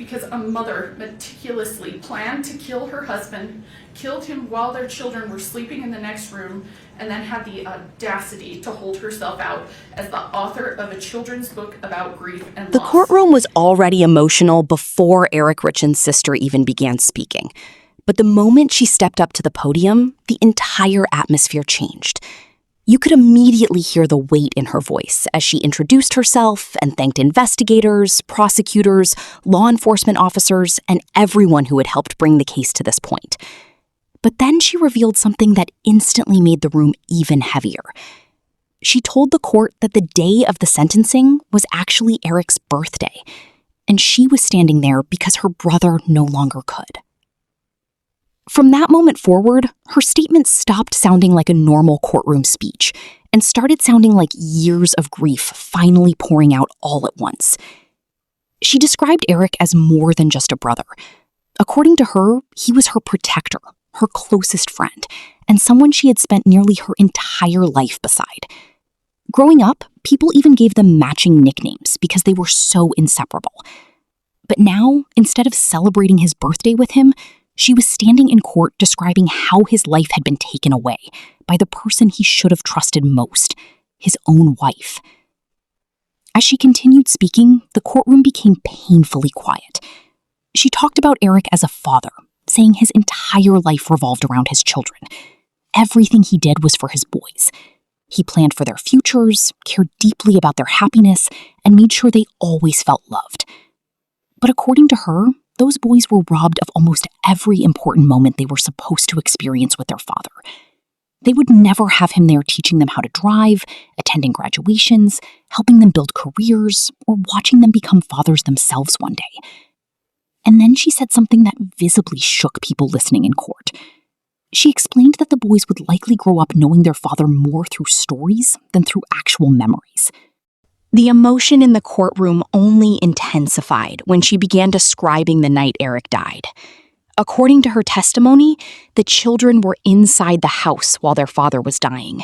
because a mother meticulously planned to kill her husband, killed him while their children were sleeping in the next room, and then had the audacity to hold herself out as the author of a children's book about grief and The loss. courtroom was already emotional before Eric Richins' sister even began speaking. But the moment she stepped up to the podium, the entire atmosphere changed. You could immediately hear the weight in her voice as she introduced herself and thanked investigators, prosecutors, law enforcement officers, and everyone who had helped bring the case to this point. But then she revealed something that instantly made the room even heavier. She told the court that the day of the sentencing was actually Eric's birthday, and she was standing there because her brother no longer could. From that moment forward, her statement stopped sounding like a normal courtroom speech and started sounding like years of grief finally pouring out all at once. She described Eric as more than just a brother. According to her, he was her protector, her closest friend, and someone she had spent nearly her entire life beside. Growing up, people even gave them matching nicknames because they were so inseparable. But now, instead of celebrating his birthday with him, she was standing in court describing how his life had been taken away by the person he should have trusted most, his own wife. As she continued speaking, the courtroom became painfully quiet. She talked about Eric as a father, saying his entire life revolved around his children. Everything he did was for his boys. He planned for their futures, cared deeply about their happiness, and made sure they always felt loved. But according to her, those boys were robbed of almost every important moment they were supposed to experience with their father. They would never have him there teaching them how to drive, attending graduations, helping them build careers, or watching them become fathers themselves one day. And then she said something that visibly shook people listening in court. She explained that the boys would likely grow up knowing their father more through stories than through actual memories. The emotion in the courtroom only intensified when she began describing the night Eric died. According to her testimony, the children were inside the house while their father was dying.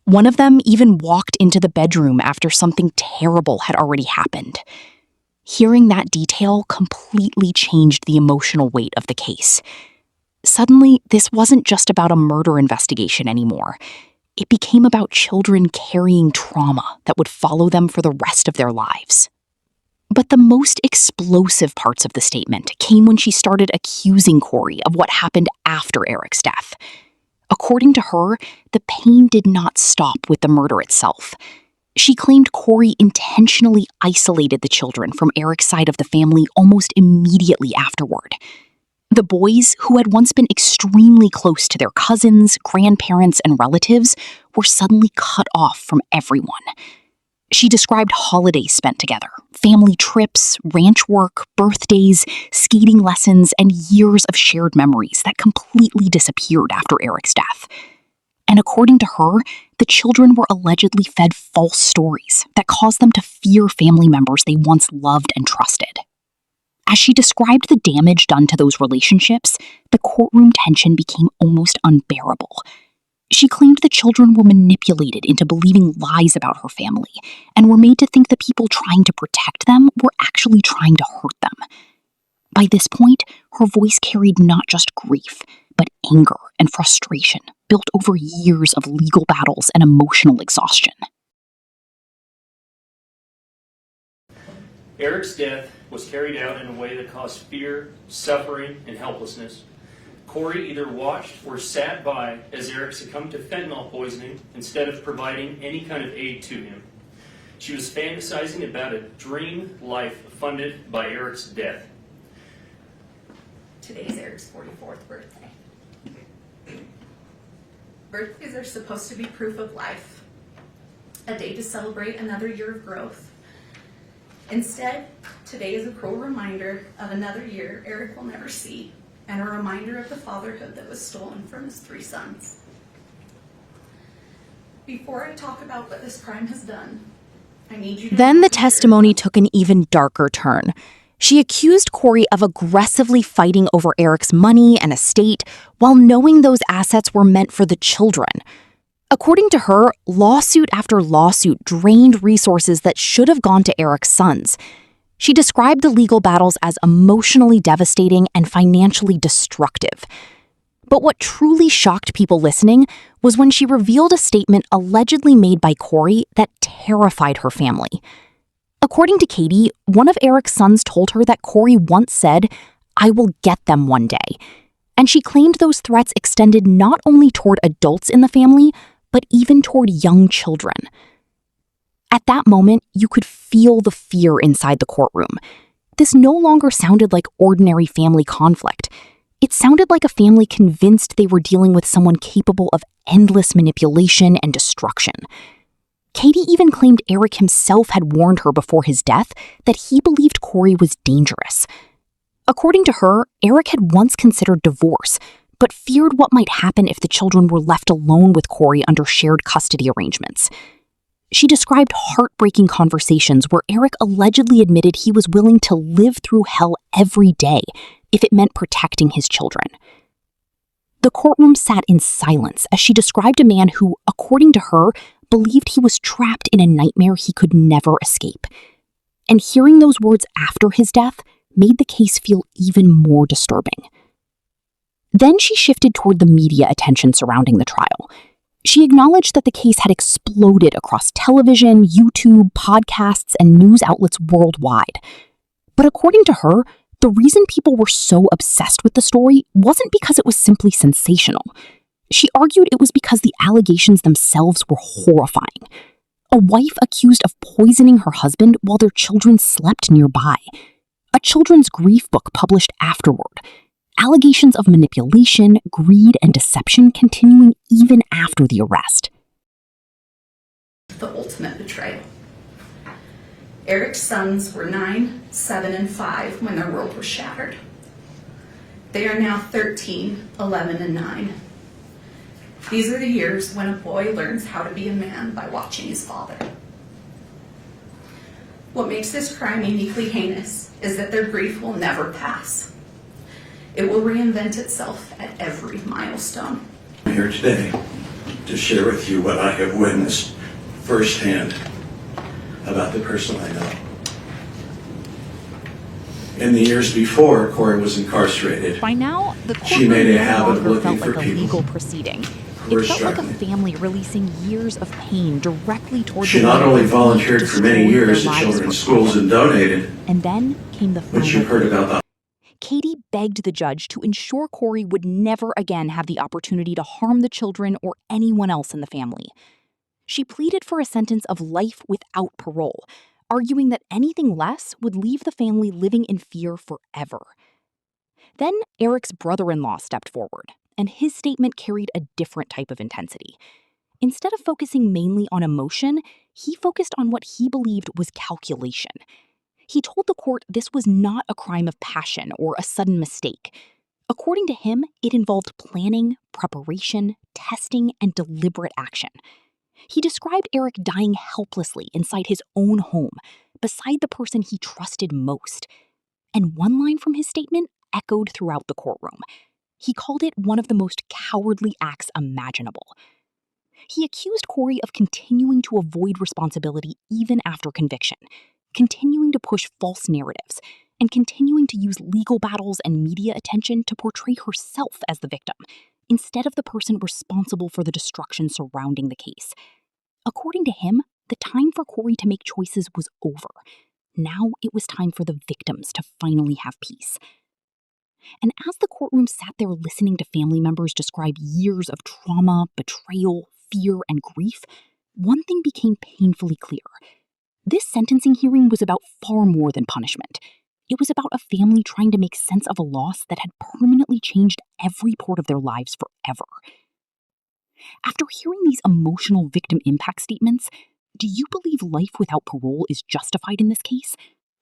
One of them even walked into the bedroom after something terrible had already happened. Hearing that detail completely changed the emotional weight of the case. Suddenly, this wasn't just about a murder investigation anymore. It became about children carrying trauma that would follow them for the rest of their lives. But the most explosive parts of the statement came when she started accusing Corey of what happened after Eric's death. According to her, the pain did not stop with the murder itself. She claimed Corey intentionally isolated the children from Eric's side of the family almost immediately afterward. The boys, who had once been extremely close to their cousins, grandparents, and relatives, were suddenly cut off from everyone. She described holidays spent together, family trips, ranch work, birthdays, skating lessons, and years of shared memories that completely disappeared after Eric's death. And according to her, the children were allegedly fed false stories that caused them to fear family members they once loved and trusted. As she described the damage done to those relationships, the courtroom tension became almost unbearable. She claimed the children were manipulated into believing lies about her family and were made to think the people trying to protect them were actually trying to hurt them. By this point, her voice carried not just grief, but anger and frustration built over years of legal battles and emotional exhaustion. Eric's death was carried out in a way that caused fear, suffering, and helplessness. Corey either watched or sat by as Eric succumbed to fentanyl poisoning instead of providing any kind of aid to him. She was fantasizing about a dream life funded by Eric's death. Today is Eric's 44th birthday. Birthdays are supposed to be proof of life, a day to celebrate another year of growth. Instead, today is a cruel reminder of another year Eric will never see, and a reminder of the fatherhood that was stolen from his 3 sons. Before I talk about what this crime has done, I need you to... Then the testimony took an even darker turn. She accused Corey of aggressively fighting over Eric's money and estate while knowing those assets were meant for the children. According to her, lawsuit after lawsuit drained resources that should have gone to Eric's sons. She described the legal battles as emotionally devastating and financially destructive. But what truly shocked people listening was when she revealed a statement allegedly made by Corey that terrified her family. According to Katie, one of Eric's sons told her that Corey once said, "I will get them one day." And she claimed those threats extended not only toward adults in the family, but even toward young children. At that moment, you could feel the fear inside the courtroom. This no longer sounded like ordinary family conflict. It sounded like a family convinced they were dealing with someone capable of endless manipulation and destruction. Katie even claimed Eric himself had warned her before his death that he believed Corey was dangerous. According to her, Eric had once considered divorce, but feared what might happen if the children were left alone with Corey under shared custody arrangements. She described heartbreaking conversations where Eric allegedly admitted he was willing to live through hell every day if it meant protecting his children. The courtroom sat in silence as she described a man who, according to her, believed he was trapped in a nightmare he could never escape. And hearing those words after his death made the case feel even more disturbing. Then she shifted toward the media attention surrounding the trial. She acknowledged that the case had exploded across television, YouTube, podcasts, and news outlets worldwide. But according to her, the reason people were so obsessed with the story wasn't because it was simply sensational. She argued it was because the allegations themselves were horrifying. A wife accused of poisoning her husband while their children slept nearby. A children's grief book published afterward. Allegations of manipulation, greed, and deception continuing even after the arrest. The ultimate betrayal. Eric's sons were 9, 7, and 5 when their world was shattered. They are now 13, 11, and 9. These are the years when a boy learns how to be a man by watching his father. What makes this crime uniquely heinous is that their grief will never pass. It will reinvent itself at every milestone. I'm here today to share with you what I have witnessed firsthand about the person I know. In the years before Corey was incarcerated, By now, the she courtroom made a no habit of longer looking felt for like a people legal proceeding. who were It felt like a struggling. family releasing years of pain directly toward She the not man only who volunteered for many destroyed their years at lives children's forever. schools and donated, And then came the when she final heard about the Katie begged the judge to ensure Corey would never again have the opportunity to harm the children or anyone else in the family. She pleaded for a sentence of life without parole, arguing that anything less would leave the family living in fear forever. Then Eric's brother-in-law stepped forward, and his statement carried a different type of intensity. Instead of focusing mainly on emotion, he focused on what he believed was calculation. He told the court this was not a crime of passion or a sudden mistake. According to him, it involved planning, preparation, testing, and deliberate action. He described Eric dying helplessly inside his own home, beside the person he trusted most. And one line from his statement echoed throughout the courtroom. He called it one of the most cowardly acts imaginable. He accused Corey of continuing to avoid responsibility even after conviction, continuing to push false narratives, and continuing to use legal battles and media attention to portray herself as the victim, instead of the person responsible for the destruction surrounding the case. According to him, the time for Corey to make choices was over. Now it was time for the victims to finally have peace. And as the courtroom sat there listening to family members describe years of trauma, betrayal, fear, and grief, one thing became painfully clear. This sentencing hearing was about far more than punishment. It was about a family trying to make sense of a loss that had permanently changed every part of their lives forever. After hearing these emotional victim impact statements, do you believe life without parole is justified in this case?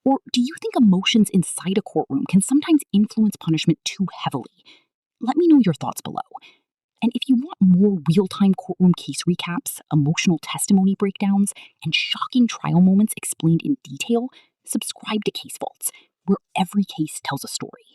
Or do you think emotions inside a courtroom can sometimes influence punishment too heavily? Let me know your thoughts below. And if you want more real-time courtroom case recaps, emotional testimony breakdowns, and shocking trial moments explained in detail, subscribe to CaseVaults, where every case tells a story.